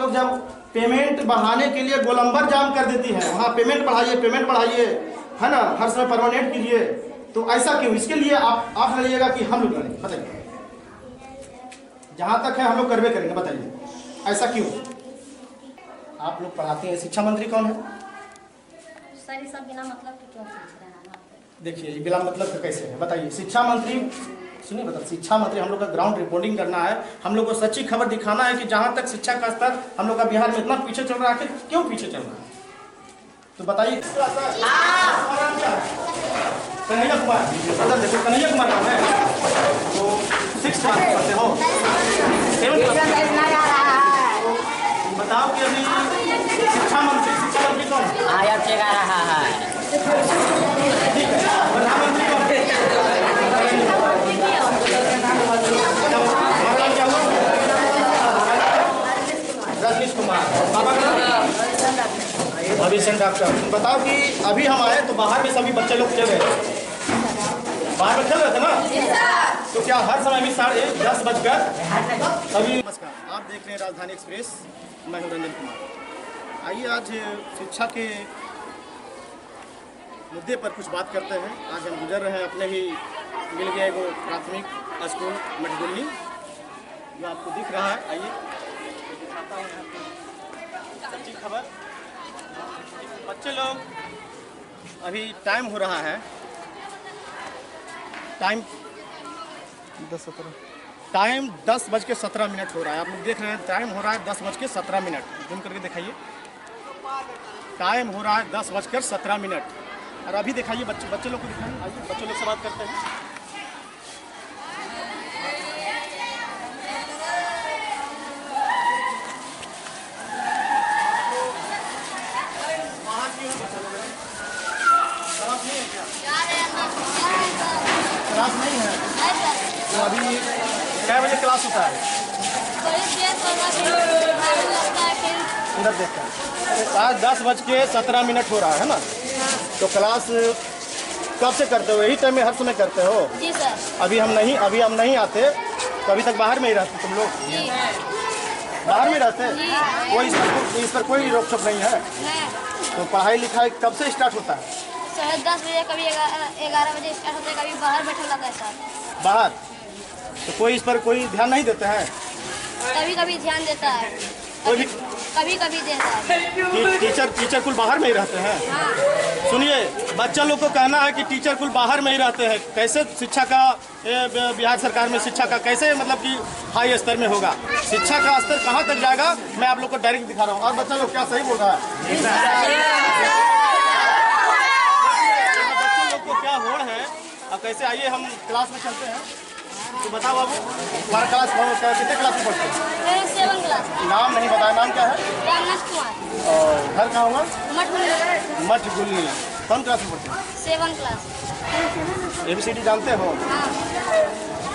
लोग जब पेमेंट बढ़ाने के लिए गोलंबर जाम कर देती है, वहाँ पेमेंट बढ़ाइए, है ना, हर समय परमानेंट कीजिए, तो ऐसा क्यों? इसके लिए आप लड़िएगा कि हम लोग लड़ेंगे? बताइए। जहाँ तक है हम लोग करवे करेंगे, बताइए ऐसा क्यों? आप लोग पढ़ाते हैं, शिक्षा मंत्री कौन है? सर ये सब बिना मतलब के क्यों पूछ रहे हैं? देखिए ये बिना मतलब का कैसे है, बताइए। शिक्षा मंत्री, सुनिए बता, शिक्षा मंत्री हम लोग का ग्राउंड रिपोर्टिंग करना है, हम लोग को सच्ची खबर दिखाना है कि जहाँ तक शिक्षा का स्तर हम लोग का बिहार में इतना पीछे चल रहा है, क्यों पीछे चल रहा है, तो बताइए। कन्हैया कुमार, उधर देखो, कन्हैया कुमार नाम है, तो 6th क्लास पढ़ते हो, 7th क्लास। बताओ कि अभी शिक्षा मंत्री कौन है? आया चेगा रहा है। ठीक है, प्रधानमंत्री कौन है? रजनीश कुमार। बाबा का नाम अभिषेक डॉक्टर। बताओ कि अभी हम आए तो बाहर में सभी बच्चे लोग खेल रहे थे, बाहर में खेल रहे थे ना, तो क्या हर समय भी 10:30 बजकर सभी। नमस्कार, आप देख रहे हैं राजधानी एक्सप्रेस, मैं हूं रंजन कुमार। आइए आज शिक्षा के मुद्दे पर कुछ बात करते हैं। आज हम गुजर रहे हैं, अपने ही मिल गया एगो प्राथमिक स्कूल मठगुल्ली, जो आपको दिख रहा है। आइए दिखाता हूँ आपको सच्ची खबर। बच्चे लोग अभी टाइम हो रहा है, टाइम 10:17 हो रहा है। आप लोग देख रहे हैं टाइम हो रहा है 10:17। जूम करके दिखाइए, टाइम हो रहा है 10:17। और अभी दिखाइए बच्चे लोग को दिखाइए। आइए बच्चे लोग से बात करते हैं। क्लास नहीं है, तो अभी कै बजे क्लास होता है? इधर देखते हैं, आज 10:17 हो रहा है ना, तो क्लास कब से करते हो? यही टाइम में हर समय करते हो? जी सर। अभी हम नहीं आते, तो अभी तक बाहर में ही रहते तुम लोग? बाहर में रहते? कोई इस पर कोई रोक टोक नहीं है? तो पढ़ाई लिखाई कब से स्टार्ट होता है? 10 बजे, कभी 11 बजे स्टार्ट होता है, कभी बाहर बैठा रहता है सर। बाहर? तो कोई इस पर कोई ध्यान नहीं देते हैं? कभी कभी ध्यान देता है, कभी कभी देता है। टीचर कुल बाहर में ही रहते हैं? हाँ। सुनिए, बच्चा लोग को कहना है कि टीचर कुल बाहर में ही रहते हैं। कैसे शिक्षा का, बिहार सरकार में शिक्षा का कैसे मतलब कि हाई स्तर में होगा? शिक्षा का स्तर कहाँ तक जाएगा, मैं आप लोग को डायरेक्ट दिखा रहा हूँ। और बच्चा लोग क्या सही बोल रहा है? बच्चे लोग को क्या होड़ है। अब कैसे, आइए हम क्लास में चलते हैं। तो बताओ बाबू, हमारा क्लास कितने क्लास में पढ़ते हैं? 7th class. नाम नहीं बताया, नाम क्या है? रामनाथ कुमार। और घर कहाँ हुआ? मठगुल्ली। कौन क्लास में पढ़ते हैं? 7th class. ABCD जानते हो? हाँ।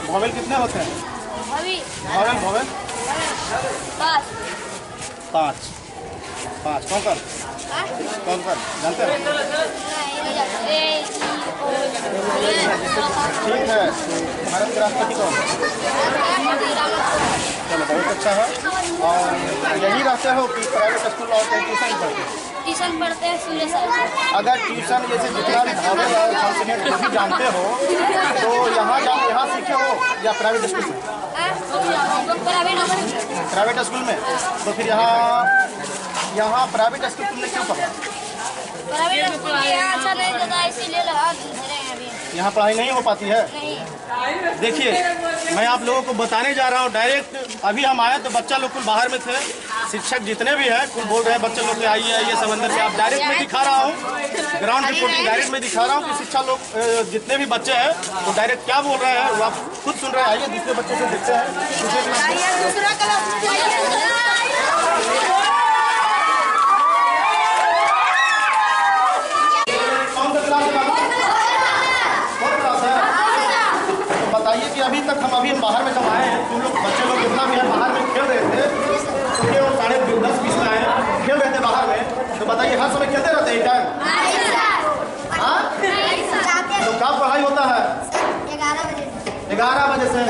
वॉवेल कितने होते हैं? अभी वॉवेल 5। कौन जानते हो? ठीक है। भारत के राष्ट्रपति कौन? चलो बहुत अच्छा है। और यही रहते हो कि प्राइवेट स्कूल और ट्यूशन पढ़ते हो? ट्यूशन पढ़ते हैं सूर्य सर। अगर ट्यूशन जैसे जितना भी वॉवेल और कॉन्सोनेंट जो भी जानते हो, तो यहाँ सीखे हो या प्राइवेट स्कूल में? प्राइवेट स्कूल में। तो फिर यहाँ प्राइवेट स्कूल तुमने क्यों पढ़ा? प्राइवेट स्कूल यहाँ अच्छा नहीं देता, इसीलिए यहाँ पढ़ाई नहीं हो पाती है? नहीं। देखिए, मैं आप लोगों को बताने जा रहा हूँ डायरेक्ट। अभी हम आए तो बच्चा लोग कुल बाहर में थे, शिक्षक जितने भी हैं कुल बोल रहे हैं बच्चे लोग के आइए समंदर से। आप डायरेक्ट में दिखा रहा हूँ, ग्राउंड रिपोर्टिंग डायरेक्ट में दिखा रहा हूँ कि शिक्षा लोग जितने भी बच्चे हैं वो डायरेक्ट क्या बोल रहे हैं वो आप खुद सुन रहे हैं। आइए दूसरे बच्चे से देखते हैं। बताइए कि अभी तक हम बाहर में जब आए हैं, तुम लोग बच्चे लोग जितना भी है बाहर में खेल रहे थे, तो ये 10:30 में आए, खेल रहे थे बाहर में, तो बताइए हर समय खेलते रहते हैं टाइम? तो कब पढ़ाई होता है? 11 बजे। 11 बजे से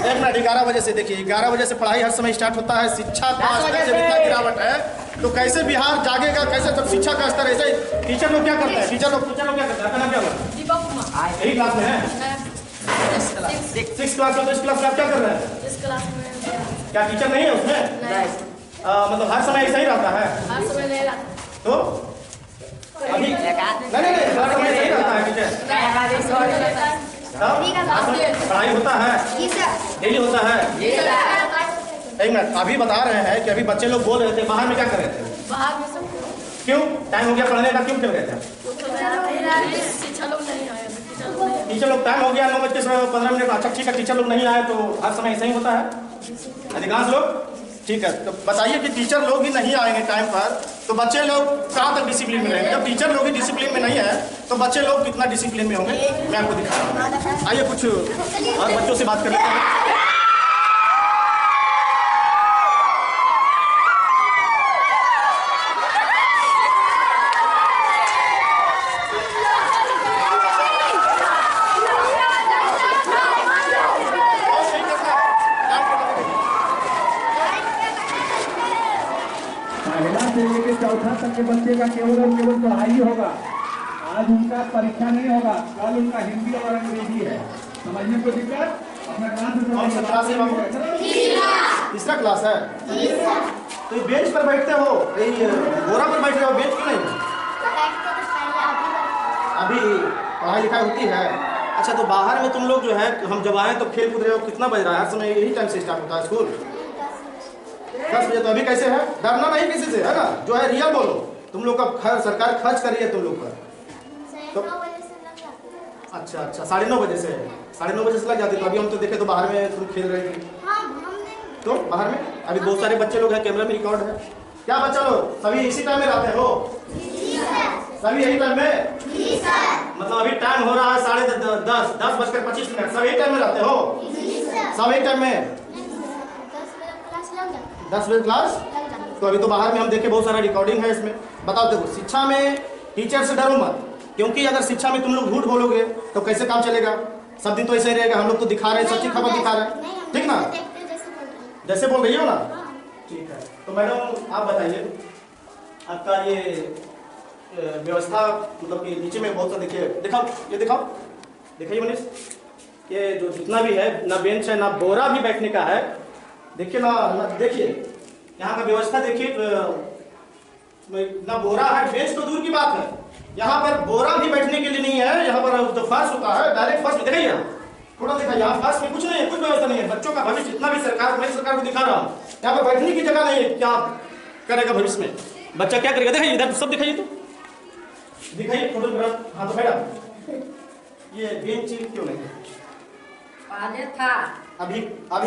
एक मिनट, 11 बजे से देखिए, 11 बजे से पढ़ाई हर समय स्टार्ट होता है। शिक्षा का स्तर जब इतना गिरावट है तो कैसे बिहार जागेगा, कैसे जब शिक्षा का स्तर ऐसे। टीचर लोग क्या करते हैं, टीचर लोग क्या करते हैं, आपका नाम क्या होगा? दीपक कुमार। यही क्लास में है, 6 क्लास में। तो इस क्लास में आप क्या कर रहे हैं? इस क्लास में क्या टीचर नहीं है उसमें? मतलब हर समय ऐसा ही रहता है? हर समय नहीं रहता। तो अभी नहीं हर समय नहीं रहता है टीचर। पढ़ाई होता है, डेली होता है। एक मिनट, अभी बता रहे हैं कि अभी बच्चे लोग बोल रहे थे बाहर में क्या कर रहे थे? बाहर में सब क्यों टाइम हो गया पढ़ने का, क्यों खेल रहे थे? टीचर लोग टाइम हो गया 9:15। अच्छा ठीक है, टीचर लोग नहीं आए तो हर समय ऐसा ही होता है अधिकांश लोग। ठीक है, तो बताइए कि टीचर लोग ही नहीं आएंगे टाइम पर तो बच्चे लोग कहाँ तक डिसिप्लिन में रहेंगे? जब टीचर लोग ही डिसिप्लिन में नहीं है तो बच्चे लोग कितना डिसिप्लिन में होंगे, मैं आपको दिखा रहा हूँ। आइए कुछ और बच्चों से बात कर लेते हैं। चौथा तक के बच्चे का केवल और केवल पढ़ाई ही होगा। आज उनका परीक्षा नहीं होगा, कल उनका हिंदी और अंग्रेजी है। समझने को दिक्कत? अपना क्लास तीसरा क्लास है। तो ये बेंच पर बैठते हो, बोरा पर बैठ रहे हो, बेंच क्यों नहीं? अभी पढ़ाई लिखाई होती है। अच्छा, तो बाहर में तुम लोग जो है, हम जब आए तो खेल कूद रहे हो, कितना बज रहा है? हर समय यही टाइम से स्टार्ट होता है स्कूल 10 बजे। तो अभी कैसे है? डरना नहीं किसी से, है ना? जो है रियल बोलो। तुम लोग का सरकार खर्च कर रही है तुम लोग पर। तो अच्छा 9:30 बजे से 9:30 बजे से लग जाती। तो अभी हम तो देखे तो बाहर में तुम खेल रहे थे। तो बाहर में अभी बहुत सारे बच्चे लोग हैं, कैमरा में रिकॉर्ड है। क्या बच्चा लोग सभी इसी टाइम में रहते हो? सभी यही टाइम में? मतलब अभी टाइम हो रहा है 10:25। सब यही टाइम में रहते हो? सब यही टाइम में 10 बजे क्लास। तो अभी तो बाहर में हम देखे बहुत सारा रिकॉर्डिंग है इसमें। बताओ, देखो शिक्षा में टीचर से डरो मत, क्योंकि अगर शिक्षा में तुम लोग झूठ बोलोगे तो कैसे काम चलेगा? सब दिन तो ऐसे ही रहेगा। हम लोग तो दिखा रहे हैं, सच्ची खबर दिखा रहे हैं, ठीक ना? जैसे बोल रही हो ना, ठीक है। तो मैडम आप बताइए, आपका ये व्यवस्था मतलब कि नीचे में बहुत सा देखिए, दिखाओ, ये दिखाओ, देखिए मनीष, ये जो जितना भी है, ना बेंच है ना बोरा भी बैठने का है। देखिए ना, देखिए यहाँ का व्यवस्था देखिए, ना बोरा है, बेंच तो दूर की बात है, यहाँ पर बोरा भी बैठने के लिए नहीं है। यहाँ पर जो फर्श होता है डायरेक्ट फर्श में, देखिए थोड़ा देखा, यहाँ फर्श में कुछ नहीं है, कुछ व्यवस्था नहीं है। बच्चों का भविष्य जितना भी सरकार, मैं सरकार को दिखा रहा हूँ, यहाँ पर बैठने की जगह नहीं है। क्या करेगा भविष्य में बच्चा, क्या करेगा? देखिए इधर सब दिखाइए, तो दिखाइए फोटोग्राफ। हाँ तो मैडम, ये बेंच क्यों नहीं है? पहले था, अभी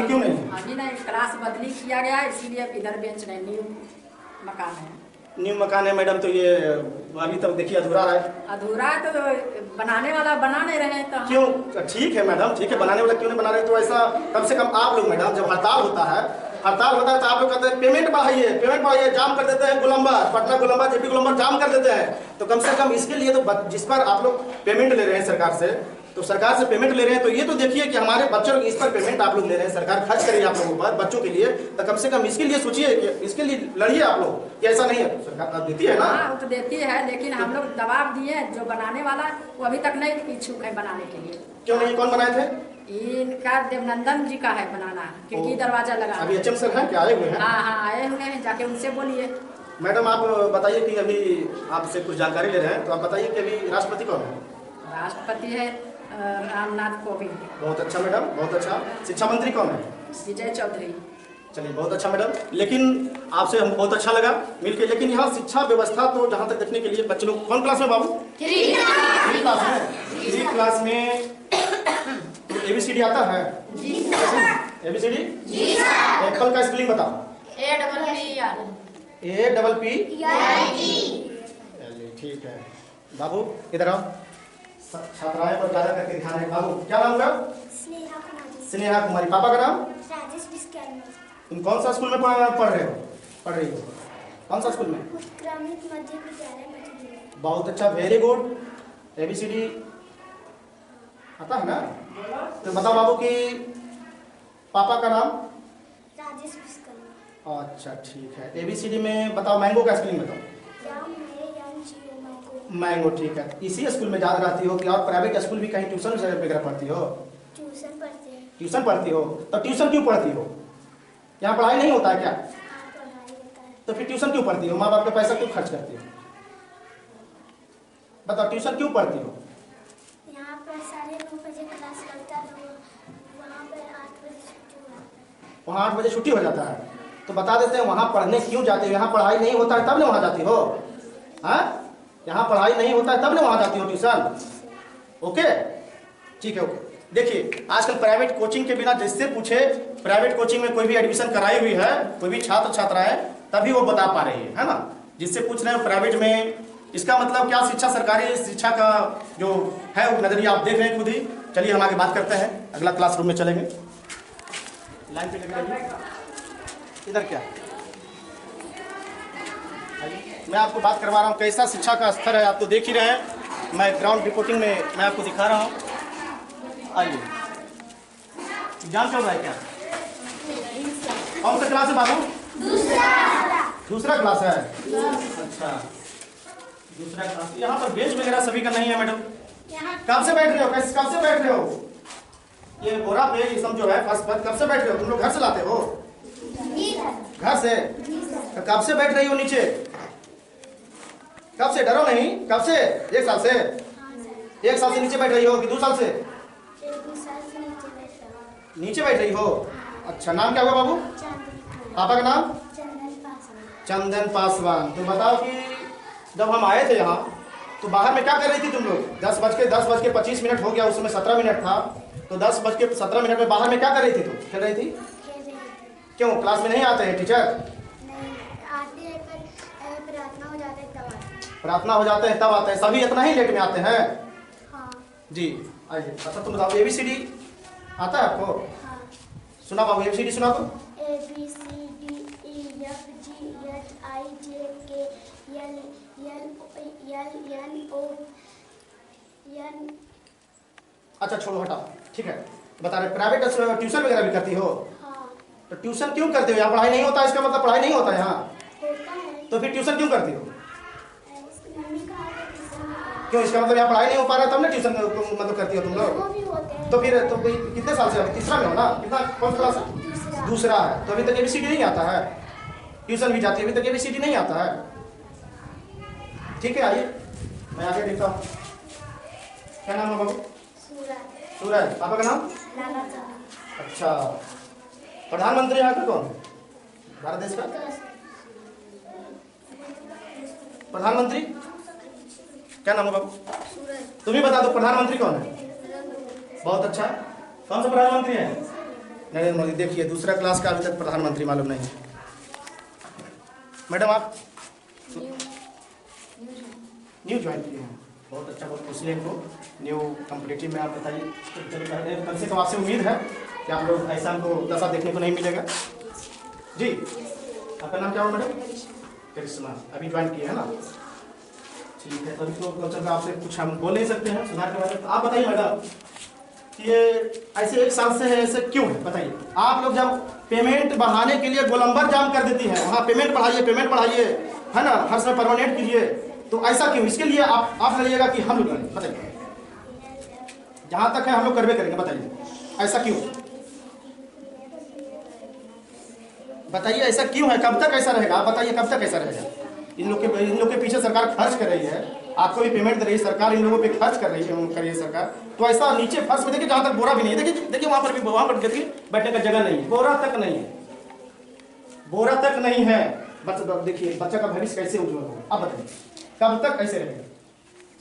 क्यों नहीं? अभी नहीं, क्लास बदली किया गया इसीलिए इधर बेंच नहीं, न्यू मकान है। न्यू मकान है मैडम, तो ये अभी तक देखिए अधूरा है। अधूरा है तो बनाने वाला बना नहीं रहे तो क्यों? ठीक है मैडम, ठीक है, बनाने वाला क्यों नहीं बना रहे? तो ऐसा कम से कम आप लोग मैडम, जब हड़ताल होता है तो आप लोग कहते हैं पेमेंट बढ़ाइए, जाम कर देते हैं गोलंबर, पटना गोलंबर, जेपी गोलंबर जाम कर देते हैं। तो कम से कम इसके लिए तो जिस पर आप लोग पेमेंट ले रहे हैं सरकार से, तो सरकार से पेमेंट ले रहे हैं, तो ये तो देखिए कि हमारे बच्चों लोग इस पर पेमेंट आप लोग ले रहे हैं, सरकार खर्च करिए आप लोगों पर बच्चों के लिए, तो कम से कम इसके लिए सोचिए, इसके लिए लड़िए आप लोग। ऐसा नहीं है, सरकार देती है ना? हाँ, तो देती है, लेकिन हम लोग दबाव दिए, जो बनाने वाला वो अभी तक नहीं इच्छुक है बनाने के लिए। क्यों नहीं? कौन बनाए थे? इनका देवनंदन जी का है बनाना, खिड़की दरवाजा लगा। अभी एचएम सर हैं क्या, आए हुए हैं? हाँ आए हुए हैं, जाके उनसे बोलिए। मैडम आप बताइए कि अभी आपसे कुछ जानकारी ले रहे हैं, तो आप बताइए कि अभी राष्ट्रपति कौन है? राष्ट्रपति है रामनाथ कोविंद। बहुत अच्छा मैडम, बहुत अच्छा। शिक्षा मंत्री कौन है? विजय चौधरी। चलिए बहुत अच्छा मैडम, लेकिन आपसे हम बहुत अच्छा लगा मिलके। लेकिन यहाँ शिक्षा व्यवस्था तो जहाँ तक देखने के लिए बच्चे लोग कौन क्लास में बाबू? 3 क्लास में। 3 क्लास में ABCD आता है? ABCD? एप्पल का स्पेलिंग बताओ। APPEL। ठीक है बाबू, इधर आओ। छात्राएं पर ज्यादा करके ध्यान है। बाबू क्या नाम का? स्नेहा कुमारी। पापा का नाम? राजेश विश्वकर्मा। तुम कौन सा स्कूल में पढ़ रही हो? कौन सा स्कूल में? उत्क्रमित मध्य विद्यालय मध्य। बहुत अच्छा, वेरी गुड। ABCD आता है ना? तो बताओ बाबू कि पापा का नाम? राजेश विश्वकर्मा। अच्छा ठीक है। ABCD में बताओ, मैंगो का स्पेलिंग बताओ। मैंगो, ठीक है। इसी स्कूल में जा रहती हो कि और प्राइवेट स्कूल भी कहीं ट्यूशन वगैरह पढ़ती हो? ट्यूशन पढ़ते हैं। ट्यूशन पढ़ती हो, तो ट्यूशन क्यों पढ़ती हो? यहाँ पढ़ाई नहीं होता है क्या? हाँ, पढ़ाई होता है। तो फिर ट्यूशन क्यों पढ़ती हो? माँ बाप का पैसा क्यों खर्च करती हो? बताओ, ट्यूशन क्यों पढ़ती हो? यहाँ पर 9:30 बजे क्लास लगता है, तो वहाँ पर 8 बजे छुट्टी हो जाता है। वहाँ 8 बजे छुट्टी हो जाता है, तो बता देते हैं वहाँ पढ़ने क्यों जाते हो? यहाँ पढ़ाई नहीं होता है तब ना वहाँ जाती हो? हाँ, यहाँ पढ़ाई नहीं होता है तब ना वहाँ जाती हो ट्यूशन? ओके, ठीक है, ओके। देखिए, आजकल प्राइवेट कोचिंग के बिना जिससे पूछे प्राइवेट कोचिंग में कोई भी एडमिशन कराई हुई है, कोई भी छात्र छात्राएं, तभी वो बता पा रही है ना? जिससे पूछ रहे हैं प्राइवेट में, इसका मतलब क्या शिक्षा, सरकारी शिक्षा का जो है वो नजरिया आप देख रहे हैं खुद ही। चलिए हम आगे बात करते हैं, अगला क्लासरूम में चलेंगे। लाइन पे लगे, इधर क्या, मैं आपको बात करवा रहा हूँ कैसा शिक्षा का स्तर है। आप तो देख ही रहे हैं, मैं ग्राउंड रिपोर्टिंग में मैं आपको दिखा रहा हूँ। आइए, एग्जाम चल रहा है क्या? कौन सा क्लास है बाबू? दूसरा क्लास है। अच्छा, दूसरा क्लास। यहाँ पर बेंच वगैरह सभी का नहीं है मैडम? कब से बैठ रहे हो? कब से बैठ रहे हो? ये बोरा पे ये सब जो है फर्स्ट पर कब से बैठ रहे हो? तुम लोग घर से लाते हो? घर से? तो कब से बैठ रही हो नीचे? कब से? डरो नहीं, कब से? 1 साल से? 1 साल से नीचे बैठ रही हो कि 2 साल से? 2 साल से नीचे बैठ रही हो। अच्छा, नाम क्या हुआ बाबू? पापा का नाम? चंदन पासवान। तो बताओ कि जब हम आए थे यहाँ तो बाहर में क्या कर रही थी तुम लोग? 10:25 हो गया, उस समय 17 मिनट था, तो 10:17 में बाहर में क्या कर रही थी तुम? खेल रही थी? क्यों, क्लास में नहीं आते हैं टीचर? नहीं आते हैं, पर प्रार्थना हो जाते हैं तब आते हैं। प्रार्थना हो जाते हैं तब आते हैं, सभी इतना ही लेट में आते हैं? हाँ। जी, आइए। अच्छा, तुम बताओ ABCD आता है आपको? हाँ। सुना बाबू, ABCD सुना तो। ABCDEFGHIJKLMNOP। अच्छा छोड़ो, हटाओ, ठीक है। बता रहे प्राइवेट ट्यूशन वगैरह भी करती हो? हाँ। तो ट्यूशन क्यों करते हो? यहाँ पढ़ाई नहीं होता, इसका मतलब पढ़ाई नहीं होता यहाँ? होता है। तो फिर ट्यूशन क्यों करती हो? मम्मी कहा था ट्यूशन क्यों, इसका मतलब यहाँ पढ़ाई नहीं हो पा रहा है तब ना ट्यूशन मतलब करती हो तुम लोग? वो भी होते हैं। तो फिर तो कोई कितने साल से? अभी तीसरा में हो ना? कितना, कौन सा क्लास है? दूसरा है। तो अभी तक ABCD नहीं आता है? ट्यूशन भी जाती है, अभी तक ABCD नहीं आता है? ठीक है, आइए मैं आगे देखता हूँ। क्या नाम है बाबू? सूरज। पापा का नाम? अच्छा, प्रधानमंत्री यहाँ का कौन है भारत देश का? प्रधानमंत्री क्या नाम है बाबू? तुम ही बता दो प्रधानमंत्री कौन है? बहुत अच्छा, कौन सा प्रधानमंत्री है? नरेंद्र मोदी। देखिए, दूसरा क्लास का अभी तक प्रधानमंत्री मालूम नहीं है। मैडम आप न्यू ज्वाइन किए हैं, बहुत अच्छा, बहुत खुशी है इनको। न्यू कॉम्पिटिटिव में आप बताइए, कम से कम आपसे उम्मीद है कि आप लोग ऐसा हमको दशा देखने को नहीं मिलेगा। जी, आपका नाम क्या हुआ मैडम? करिश्मा। अभी ज्वाइन किए है ना? ठीक है, तो इसको आपसे कुछ हम बोल नहीं सकते हैं सुधार के बारे में। आप बताइए मैडम कि ये ऐसे 1 साल से है, ऐसे क्यों है बताइए? आप लोग जब पेमेंट बढ़ाने के लिए गोलंबर जाम कर देती है, वहाँ पेमेंट बढ़ाइए है ना, हर समय परमानेंट कीजिए, तो ऐसा क्यों? इसके लिए आप लड़िएगा कि हम लोग लड़ेंगे? बताइए, जहाँ तक है हम लोग करवे करेंगे, बताइए ऐसा क्यों? बताइए ऐसा क्यों है? कब तक ऐसा रहेगा? आप बताइए कब तक ऐसा रहेगा? इन लोग के पीछे सरकार खर्च कर रही है, आपको भी पेमेंट दे रही है सरकार, इन लोगों पे खर्च कर रही है सरकार, तो ऐसा नीचे फर्श में देखिए जहाँ तक बोरा भी नहीं है, देखिए वहाँ पर देखिए बैठने का जगह नहीं है, बोरा तक नहीं है। देखिए बच्चा का भविष्य कैसे उज्जवल होगा, आप बताइए कब तक कैसे रहेगा?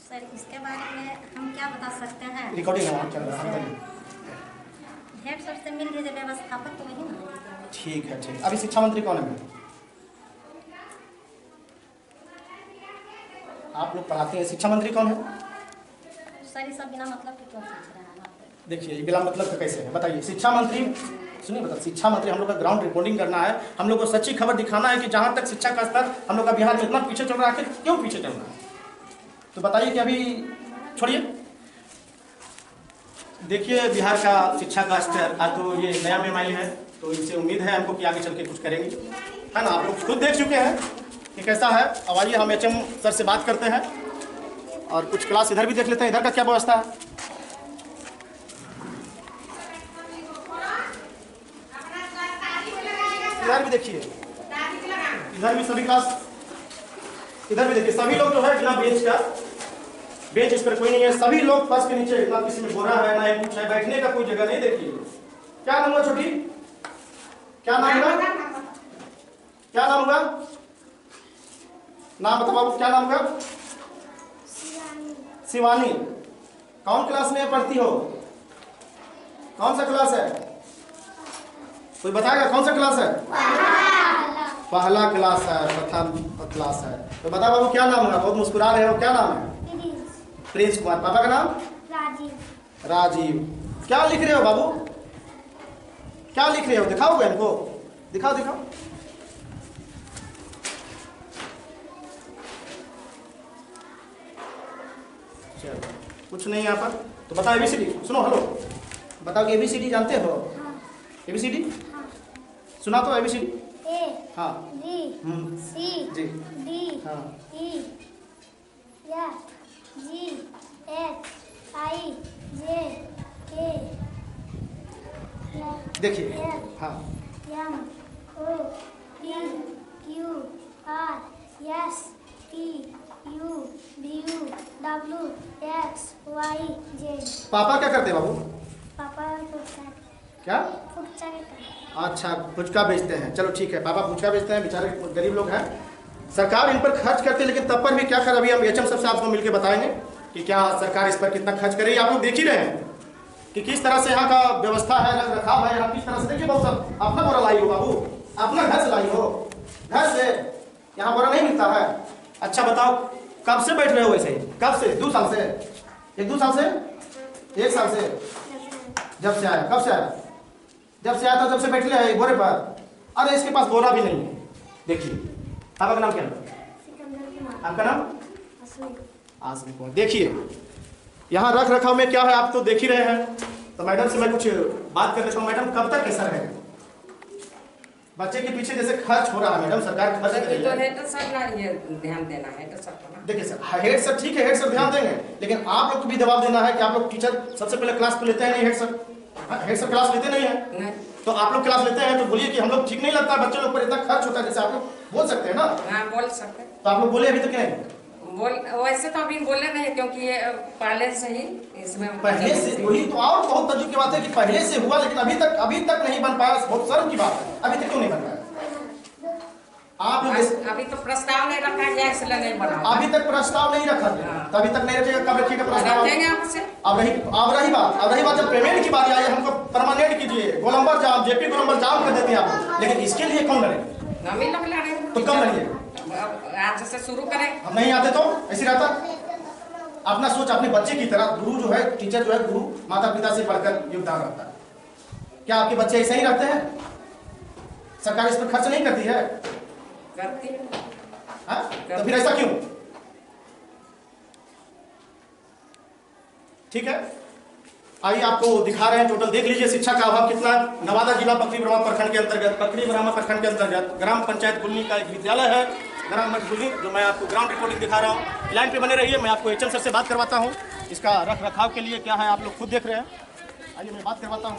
सर इसके बारे में हम क्या बता सकते हैं? रिकॉर्डिंग है, चल रहा है, हेड सर से मिल लीजिए, व्यवस्थापक तो वही ना। ठीक है, ठीक। अभी शिक्षा मंत्री कौन है? आप लोग पढ़ाते हैं, शिक्षा मंत्री कौन है? सर ये सब बिना मतलब के क्यों पूछ रहे हैं? देखिए बिना मतलब का कैसे है बताइए? शिक्षा मंत्री सुनिए, बता, शिक्षा मंत्री हम लोग का ग्राउंड रिपोर्टिंग करना है, हम लोग को सच्ची खबर दिखाना है कि जहाँ तक शिक्षा का स्तर हम लोग का बिहार में इतना पीछे चल रहा है, आखिर क्यों पीछे चल रहा है? तो बताइए कि अभी छोड़िए, देखिए बिहार का शिक्षा का स्तर आज तो ये नया में आई है, तो इनसे उम्मीद है हमको कि आगे चल के कुछ करेंगी, है ना। आप लोग खुद देख चुके हैं कि कैसा है। अब आइए हम HM सर से बात करते हैं और कुछ क्लास इधर भी देख लेते हैं, इधर का क्या व्यवस्था है। इधर भी देखिए, इधर भी सभी क्लास, इधर भी देखिए सभी लोग जो है बिना बेंच इस पर कोई नहीं है, सभी लोग फर्श के नीचे, ना किसी में बोरा है ना ही कुछ है, बैठने का कोई जगह नहीं। देखिए क्या नाम हुआ छोटी, क्या नाम हुआ, क्या नाम हुआ, नाम बताओ बाबू, क्या नाम हुआ? शिवानी। कौन क्लास में पढ़ती हो, कौन सा क्लास है, कोई बताएगा कौन सा क्लास है? पहला क्लास है, प्रथम क्लास है। तो बताओ बाबू क्या नाम है? बहुत मुस्कुरा रहे हो, क्या नाम है? प्रिंस कुमार। पापा का नाम? राजीव। राजीव। क्या लिख रहे हो बाबू, क्या लिख रहे हो? दिखाओगे हमको, दिखाओ दिखाओ। चलो कुछ नहीं यहाँ पर, तो बताओ ABCD। सुनो, हेलो, बताओ कि ABCD जानते हो? ABCD सुना तो ABCD। A हाँ B C जी D हाँ E F G H I J K देखिए हाँ M O P Q R S T U V W X Y Z। पापा क्या करते हैं बाबू? पापा फुटकर क्या? फुटकर अच्छा फुचका बेचते हैं, चलो ठीक है, पापा फुचका बेचते हैं, बेचारे गरीब लोग हैं, सरकार इन पर खर्च करती है, लेकिन तब पर भी क्या कर, अभी हम HM सर से आपको मिलकर बताएंगे कि क्या सरकार इस पर कितना खर्च करे। आप लोग देख ही रहे हैं कि किस तरह से यहाँ का व्यवस्था है, रख रखाव है, यहाँ किस तरह से। देखिए बहुत सब अपना बोरा लाई हो बाबू, अपना घर से लाई हो, घर से, यहाँ बोरा नहीं मिलता है। अच्छा बताओ कब से बैठ रहे हो वैसे? कब से? 2 साल से? 1-2 साल से? 1 साल से? जब से आया, कब से आया? जब से आया था, जब से बैठ लिया है बोरे पर। अरे इसके पास बोरा भी नहीं है। देखिए पापा का नाम क्या है? आपका नाम? आसमी कुमार। देखिए यहाँ रख रखाव में क्या है आप तो देख ही रहे हैं। तो मैडम से मैं कुछ बात कर लेता हूँ। मैडम कब तक कैसा रहेगा? बच्चे के पीछे जैसे खर्च हो रहा है मैडम, सरकार खर्च कर रही है, तो सर ना ये ध्यान देना है तो सर को ना। देखिए सर, हेड सर ठीक है, हेड सर ध्यान देंगे, लेकिन आप लोग को भी दबाव देना है कि आप लोग टीचर सबसे पहले क्लास पे लेते हैं नहीं? हेड सर क्लास लेते नहीं है, तो आप लोग क्लास लेते हैं तो बोलिए कि हम लोग ठीक नहीं लगता है, बच्चे लोग पर इतना खर्च होता है, जैसे आप लोग बोल सकते हैं ना? हाँ बोल सकते, तो आप लोग बोले अभी तक नहीं बोल, वैसे तो अभी बोले नहीं, क्योंकि ये पहले से ही इसमें पहले से, वही तो और बहुत तजुब की बात है कि पहले से हुआ, लेकिन अभी तक नहीं बन पाया। बहुत शर्म की बात है, अभी तक क्यों नहीं बन पाया? आप लोग अभी तो प्रस्ताव नहीं रखा गया, इसलिए नहीं बना। अभी तक प्रस्ताव नहीं रखा गया, तो अभी तक नहीं रखेगा, कब रखिएगा प्रस्ताव? रखेंगे आपसे। अब रही बात जब पेमेंट की बात आई, हमको परमानेंट कीजिए, गोलंबर जाम, JP गोलंबर जाम कर देते हैं आप, लेकिन इसके लिए कौन लड़े? हम ही लोग लड़ेंगे, तो कब लड़िए? आज से शुरू करें। हम नहीं आते तो ऐसे रहता। अपना सोच अपने बच्चे की तरह, गुरु जो है, टीचर जो है, गुरु माता पिता से पढ़कर योगदान रहता है। क्या आपके बच्चे ऐसे ही रहते हैं? सरकार इस पर खर्च नहीं करती है? करती है। तो फिर ऐसा क्यों? ठीक है, आइए आपको दिखा रहे हैं टोटल, देख लीजिए शिक्षा का अभाव कितना। नवादा जिला पकड़ी ब्रह्मा प्रखंड के अंतर्गत ग्राम पंचायत गुलनी का एक विद्यालय है, ग्राम गुलनी, जो मैं आपको ग्राउंड रिपोर्टिंग दिखा रहा हूँ। लाइन पे बने रहिए, मैं आपको HM सर से बात करवाता हूँ। इसका रख रखाव के लिए क्या है आप लोग खुद देख रहे हैं, आइए मैं बात करवाता हूँ।